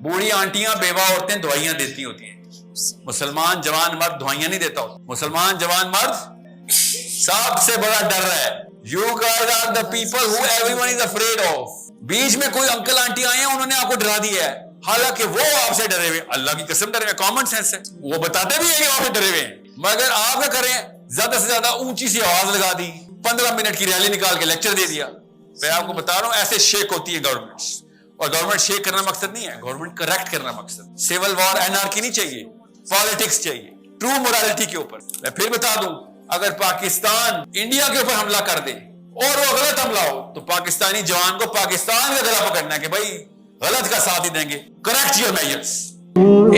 बूढ़ी आंटियां बेवा औरतें दवाइयां देती होती हैं, मुसलमान जवान मर्द दवाइयां नहीं देता होता। मुसलमान जवान मर्द सबसे बड़ा डर रहा है। You guys are the people who everyone is afraid of। बीच में कोई अंकल आंटी आए हैं, उन्होंने आपको डरा दिया है, हालांकि वो आपसे डरे हुए, अल्लाह की कसम डरे हुए, कॉमन सेंस है, वो बताते भी है कि आपसे डरे हुए हैं, मगर आप क्या करें, ज्यादा से ज्यादा ऊंची सी आवाज लगा दी, 15 मिनट की रैली निकाल के लेक्चर दे दिया। मैं आपको बता रहा हूं, ऐसे शेक होती है गवर्नमेंट, और गवर्नमेंट शेक करना मकसद नहीं है, गवर्नमेंट करेक्ट करना मकसद। सिविल वॉर एनार्की नहीं चाहिए, पॉलिटिक्स चाहिए, ट्रू मोरालिटी के ऊपर। मैं फिर बता दूं, अगर पाकिस्तान इंडिया के ऊपर हमला कर दे और वो गलत हमला हो, तो पाकिस्तानी जवान को पाकिस्तान का गला पकड़ना है कि भाई गलत का साथ ही देंगे, करेक्ट योर मेजर्स।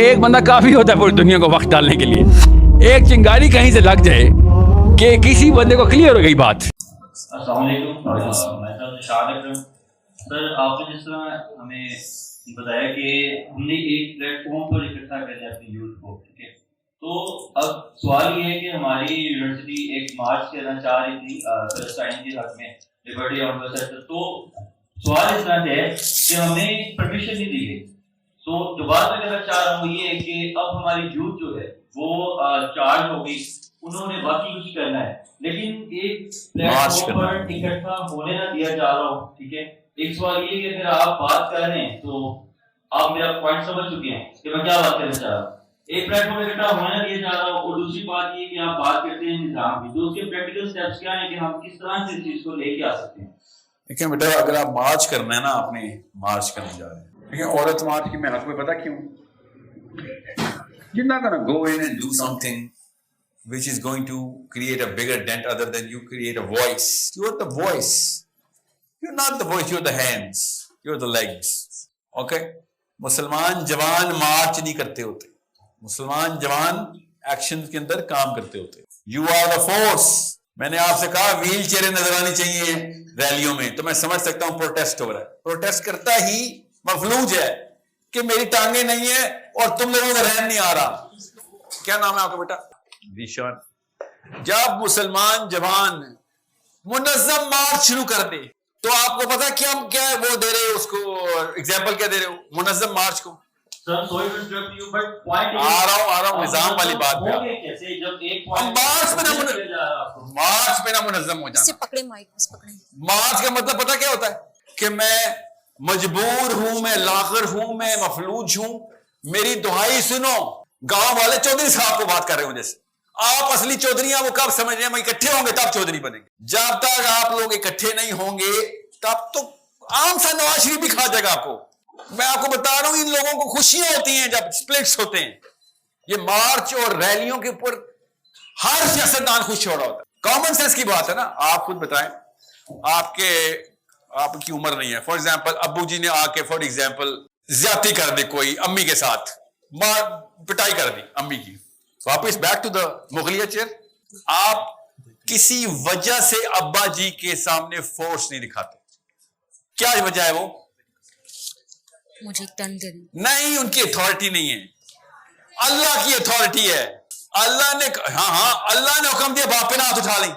एक बंदा काफी होता है पूरी दुनिया को वक्त डालने के लिए। एक चिंगारी कहीं से लग जाए कि किसी बंदे को क्लियर हो गई बात। अस्सलाम वालेकुम, मैं शाद अकरम। सर, आपने जिस तरह हमें बताया कि हमने एक प्लेटफॉर्म पर इकट्ठा करना है अपनी यूथ को, ठीक है, तो अब सवाल ये है कि हमारी यूनिवर्सिटी एक मार्च करना चाह रही थी पैलेस्टाइन के हक में, लिबर्टी ऑन द सेक्टर। तो सवाल इस तरह से है कि हमें परमिशन नहीं दी गई। तो जो बात मैं कहना चाह रहा हूँ ये है कि अब हमारी यूथ जो है वो चार्ज हो गई, उन्होंने बाकी कुछ करना है, लेकिन एक प्लेटफॉर्म पर इकट्ठा होने ना दिया जा रहा हो, ठीक है। एक सवाल ये कि अगर आप बात कर रहे हैं तो आप मेरा पॉइंट समझ चुके हैं कि मैं क्या बात करना चाह रहा हूँ। एक प्लेटफॉर्म पर इकट्ठा होने ना दिया जा रहा हो, और दूसरी बात ये कि आप बात करते हैं निजाम की, तो उसके प्रैक्टिकल स्टेप्स क्या हैं कि हम किस तरह से इस चीज को लेके आ सकते हैं। देखिए बेटा, अगर आप मार्च करना है ना, आपने मार्च करने जा रहे हैं, देखिए औरत मार्च की मैं हक में, पता क्यों? You're not gonna go in and do something which is going to create a bigger dent other than you create a voice. You're the voice. You're not the voice, you're the hands. You're the legs. Okay? मुसलमान जवान मार्च नहीं करते होते, मुसलमान जवान action के अंदर काम करते होते। You are the force. मैंने आपसे कहा व्हील चेयरें नजर आनी चाहिए रैलियों में, तो मैं समझ सकता हूं प्रोटेस्ट हो रहा है। प्रोटेस्ट करता ही मफलूज है कि मेरी टांगे नहीं है और तुम लोगों का रहन नहीं आ रहा। क्या नाम है आपका बेटा? जीशान। जब मुसलमान जवान मुनज़्ज़म मार्च शुरू कर दे, तो आपको पता क्या हम क्या वो दे रहे हो, उसको एग्जाम्पल क्या दे रहे हो मुनज़्ज़म मार्च को? Sir, sorry to interrupt you, but point आ रहा हूं निजाम वाली बात पे। कैसे जब एक पॉइंट मार्च पे ना मुनज़्ज़म हो जाना। पकड़े माइक पकड़े। मार्च का मतलब पता क्या होता है कि मैं मजबूर हूं, मैं लाखर हूं, मैं मफलूज हूं, मेरी दुहाई सुनो। गांव वाले चौधरी साहब को बात कर रहे हो जैसे, आप असली चौधरी वो कब समझ रहे हैं, इकट्ठे होंगे तब चौधरी बनेंगे। जब तक आप लोग इकट्ठे नहीं होंगे तब तो आम सा नवाज शरीफ भी खा जाएगा आपको। मैं आपको बता रहा हूं, इन लोगों को खुशियां होती हैं जब स्प्लिट्स होते हैं। ये मार्च और रैलियों के ऊपर हर सियासतदान खुश हो रहा होता है। कॉमन सेंस की बात है ना। आप खुद बताएं, आपकी उम्र नहीं है, फॉर एग्जाम्पल अब्बू जी ने आके फॉर एग्जाम्पल ज्यादती कर दी कोई अम्मी के साथ, मार पिटाई कर दी अम्मी की, वापस बैक टू द मुगलिया चेयर। आप किसी वजह से अब्बा जी के सामने फोर्स नहीं दिखाते, क्या वजह है? वो मुझे टर्न दे दो। नहीं, उनकी अथॉरिटी नहीं है, अल्लाह की अथॉरिटी है। अल्लाह ने अल्लाह ने हुक्म दिया बाप पे ना हाथ उठा लें।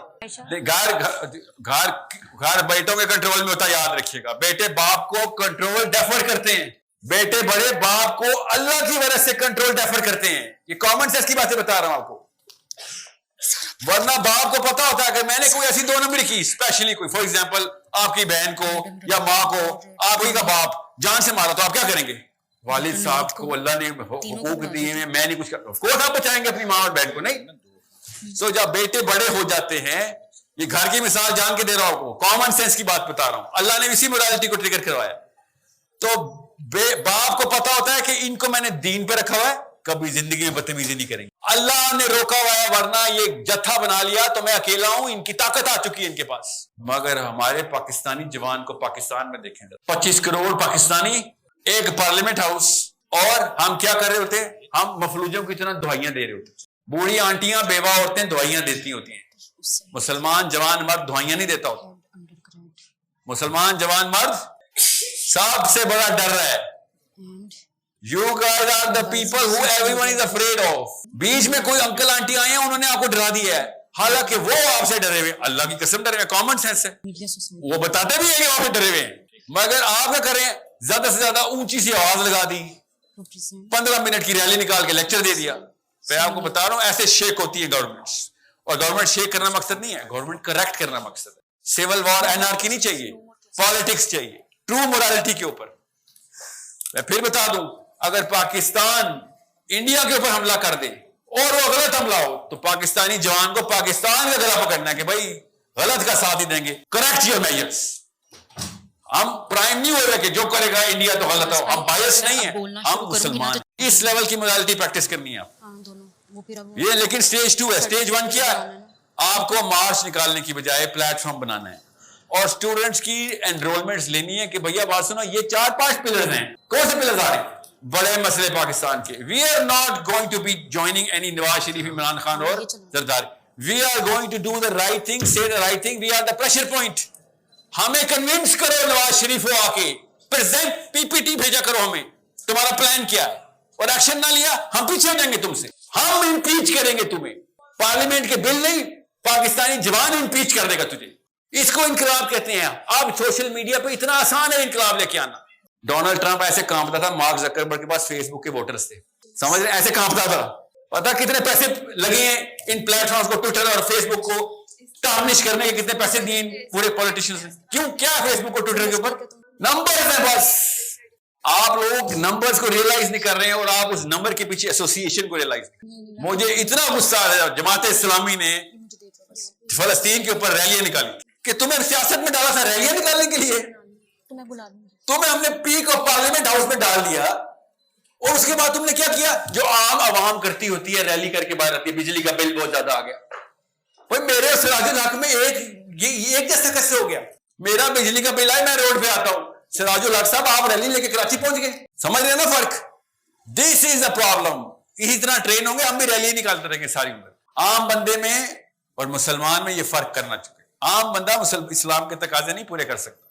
घर बेटों के कंट्रोल में होता है, याद रखिएगा। बेटे बाप को कंट्रोल डेफर करते हैं, बेटे बड़े बाप को अल्लाह की वजह से कंट्रोल डेफर करते हैं। ये कॉमन सेंस की बातें बता रहा हूं आपको, वरना बाप को पता होता है अगर मैंने कोई ऐसी 2 नंबर की, स्पेशली कोई फॉर एग्जाम्पल आपकी बहन को या माँ को आप ही का बाप जान से मारा, तो आप क्या करेंगे? वालिद साहब को अल्लाह ने हुकूक दिए हैं, मैं नहीं कुछ कर, ऑफ कोर्स आप बचाएंगे अपनी माँ और बहन को, नहीं। सो जब बेटे बड़े हो जाते हैं, ये घर की मिसाल जान के दे रहा हूं, कॉमन सेंस की बात बता रहा हूं, अल्लाह ने इसी मोरालिटी को ट्रिगर करवाया। तो बाप को पता होता है कि इनको मैंने दीन पे रखा हुआ है, कभी जिंदगी में बदतमीजी नहीं करेंगे। अल्लाह ने रोका हुआ है, वरना ये जत्था बना लिया तो मैं अकेला हूं, इनकी ताकत आ चुकी है इनके पास। मगर हमारे पाकिस्तानी जवान को पाकिस्तान में देखें, 25 करोड़ पाकिस्तानी, एक पार्लियामेंट हाउस, और हम क्या कर रहे होते? हम मफलूजों की तरह दवाइयां दे रहे होते। बूढ़ी आंटियां बेवा औरतें दवाइयां देती होती हैं, मुसलमान जवान मर्द दवाइयां नहीं देता होता। मुसलमान जवान मर्द सबसे बड़ा डर रहा है। You guys are the people who everyone is afraid of। बीच में कोई अंकल आंटी आए हैं, उन्होंने आपको डरा दिया है, हालांकि वो आपसे डरे हुए, अल्लाह की कसम डरे हुए, कॉमन सेंस है, वो बताते भी है कि आपसे डरे हुए हैं, मगर आप क्या करें, ज्यादा से ज्यादा ऊंची सी आवाज लगा दी, represent 15 मिनट की रैली निकाल के लेक्चर दे दिया। मैं आपको बता रहा हूं ऐसे शेक होती है गवर्नमेंट्स, और गवर्नमेंट शेक करना मकसद नहीं है, गवर्नमेंट करेक्ट करना मकसद है। सिविल वॉर एनार्की नहीं चाहिए, पॉलिटिक्स चाहिए, ट्रू मोरालिटी के ऊपर। मैं फिर बता दूं, अगर पाकिस्तान इंडिया के ऊपर हमला कर दे और वो गलत हमला हो, तो पाकिस्तानी जवान को पाकिस्तान का गला पकड़ना है कि भाई गलत का साथ ही देंगे, करेक्ट योर मेजर्स। हम प्राइम नहीं हो रहे कि जो करेगा इंडिया तो गलत हो, हम बायस नहीं है, हम मुसलमान। इस लेवल की मोरालिटी प्रैक्टिस करनी है आप। हाँ दोनों वो फिर अब ये लेकिन स्टेज 2 है। स्टेज 1 क्या है? आपको मार्च निकालने की बजाय प्लेटफॉर्म बनाना है और स्टूडेंट्स की एनरोलमेंट्स लेनी है कि भैया बात सुनो, ये 4-5 पिलर्स हैं। कौन से पिलर्स आ रहे हैं? बड़े मसले पाकिस्तान के। We are not going to be joining any Nawaz Sharif, Imran Khan और Zardari. We are going to do the right thing, say the right thing. We are the pressure point. हमें कन्विंस करो नवाज शरीफ को आके, प्रेजेंट पीपीटी भेजा करो हमें, तुम्हारा प्लान क्या है, और एक्शन ना लिया हम पीछे हो जाएंगे तुमसे, हम इम्पीच करेंगे तुम्हें। पार्लियामेंट के बिल नहीं, पाकिस्तानी जवान इम्पीच कर देगा तुझे। इसको इनकलाब कहते हैं। अब सोशल मीडिया पे इतना आसान है इनकलाब लेके आना। डोनाल्ड ट्रंप ऐसे कांपता था, मार्क जकरबर्ग के पास फेसबुक के वोटर्स थे, समझ रहे, ऐसे कांपता था। पता कितने पैसे लगे हैं इन प्लेटफॉर्म्स को, ट्विटर और फेसबुक को टार्निश करने के कितने पैसे दिए पूरे पॉलिटिशियंस ने। क्यों? क्या फेसबुक और ट्विटर के ऊपर नंबर्स है बस। आप लोग नंबर्स को रियलाइज नहीं कर रहे हैं और आप उस नंबर के पीछे एसोसिएशन को रियलाइज नहीं। मुझे इतना गुस्सा आया जमात इस्लामी ने फलस्तीन के ऊपर रैलियां निकाली कि तुम्हें सियासत में डाला था रैलियां निकालने के लिए। तुम्हें बुला दूंगी। तुम्हें हमने पीक ऑफ पार्लियामेंट हाउस में डाल दिया और उसके बाद तुमने क्या किया? जो आम आवाम करती होती है, रैली करके बाहर आती है, बिजली का बिल बहुत ज्यादा आ गया। भाई मेरे सिराजुल हक में एक जैसा कैसे हो गया? मेरा बिजली का बिल आया, मैं रोड पे आता हूं, सिराजुल हक साहब आप रैली लेके कराची पहुंच गए। समझ रहे ना फर्क? This is a problem. इसी तरह ट्रेन होंगे, हम भी रैली निकालते रहेंगे सारी उम्र। आम बंदे में और मुसलमान में ये फर्क करना चाहिए। आम बंदा इस्लाम के तकाजे नहीं पूरे कर सकता।